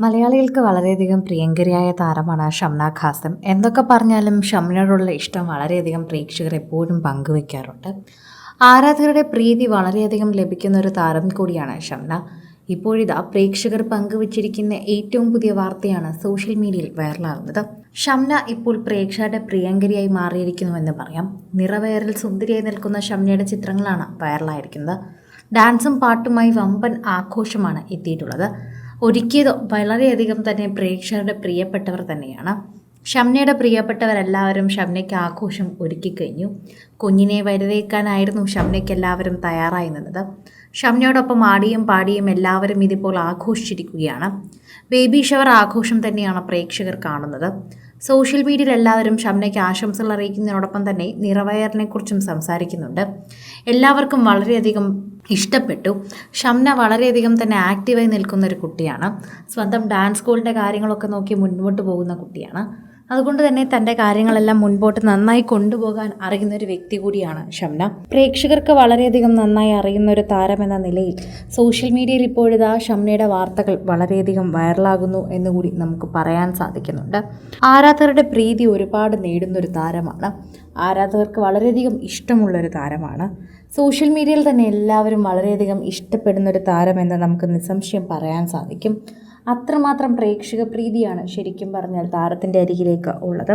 മലയാളികൾക്ക് വളരെയധികം പ്രിയങ്കരിയായ താരമാണ് ഷംന ഖാസിം. എന്തൊക്കെ പറഞ്ഞാലും ഷംനയോടുള്ള ഇഷ്ടം വളരെയധികം പ്രേക്ഷകർ എപ്പോഴും പങ്കുവയ്ക്കാറുണ്ട്. ആരാധകരുടെ പ്രീതി വളരെയധികം ലഭിക്കുന്ന ഒരു താരം കൂടിയാണ് ഷംന. ഇപ്പോഴിതാ പ്രേക്ഷകർ പങ്കുവച്ചിരിക്കുന്ന ഏറ്റവും പുതിയ വാർത്തയാണ് സോഷ്യൽ മീഡിയയിൽ വൈറലാകുന്നത്. ഷംന ഇപ്പോൾ പ്രേക്ഷകരുടെ പ്രിയങ്കരിയായി മാറിയിരിക്കുന്നുവെന്ന് പറയാം. നിറവയറിൽ സുന്ദരിയായി നിൽക്കുന്ന ഷംനയുടെ ചിത്രങ്ങളാണ് വൈറലായിരിക്കുന്നത്. ഡാൻസും പാട്ടുമായി വമ്പൻ ആഘോഷമാണ് എത്തിയിട്ടുള്ളത്. ഒരുക്കിയത് വളരെയധികം തന്നെ പ്രേക്ഷകരുടെ പ്രിയപ്പെട്ടവർ തന്നെയാണ്. ഷംനയുടെ പ്രിയപ്പെട്ടവരെല്ലാവരും ഷംനയ്ക്ക് ആഘോഷം ഒരുക്കിക്കഴിഞ്ഞു. കുഞ്ഞിനെ വരവേൽക്കാനായിരുന്നു ഷംനയ്ക്ക് എല്ലാവരും തയ്യാറായി നിന്നത്. ഷംനയോടൊപ്പം ആടിയും പാടിയും എല്ലാവരും ഇതിപ്പോൾ ആഘോഷിച്ചിരിക്കുകയാണ്. ബേബി ഷവർ ആഘോഷം തന്നെയാണ് പ്രേക്ഷകർ കാണുന്നത്. സോഷ്യൽ മീഡിയയിൽ എല്ലാവരും ഷംനയ്ക്ക് ആശംസകൾ അറിയിക്കുന്നതിനോടൊപ്പം തന്നെ നിറവയറിനെക്കുറിച്ചും സംസാരിക്കുന്നുണ്ട്. എല്ലാവർക്കും വളരെയധികം ഇഷ്ടപ്പെട്ടു. ഷംന വളരെയധികം തന്നെ ആക്റ്റീവായി നിൽക്കുന്ന ഒരു കുട്ടിയാണ്. സ്വന്തം ഡാൻസ് സ്കൂളിൻ്റെ കാര്യങ്ങളൊക്കെ നോക്കി മുൻപോട്ട് പോകുന്ന കുട്ടിയാണ്. അതുകൊണ്ട് തന്നെ തൻ്റെ കാര്യങ്ങളെല്ലാം മുൻപോട്ട് നന്നായി കൊണ്ടുപോകാൻ അറിയുന്ന ഒരു വ്യക്തി കൂടിയാണ് ഷംന. പ്രേക്ഷകർക്ക് വളരെയധികം നന്നായി അറിയുന്ന ഒരു താരമെന്ന നിലയിൽ സോഷ്യൽ മീഡിയയിൽ ഇപ്പോഴിതാ ഷംനയുടെ വാർത്തകൾ വളരെയധികം വൈറലാകുന്നു എന്നുകൂടി നമുക്ക് പറയാൻ സാധിക്കുന്നുണ്ട്. ആരാധകരുടെ പ്രീതി ഒരുപാട് നേടുന്നൊരു താരമാണ്. ആരാധകർക്ക് വളരെയധികം ഇഷ്ടമുള്ളൊരു താരമാണ്. സോഷ്യൽ മീഡിയയിൽ തന്നെ എല്ലാവരും വളരെയധികം ഇഷ്ടപ്പെടുന്നൊരു താരമെന്ന് നമുക്ക് നിസ്സംശയം പറയാൻ സാധിക്കും. അത്രമാത്രം പ്രേക്ഷക പ്രീതിയാണ് ശരിക്കും പറഞ്ഞാൽ താരത്തിൻ്റെ അരികിലേക്ക് ഉള്ളത്.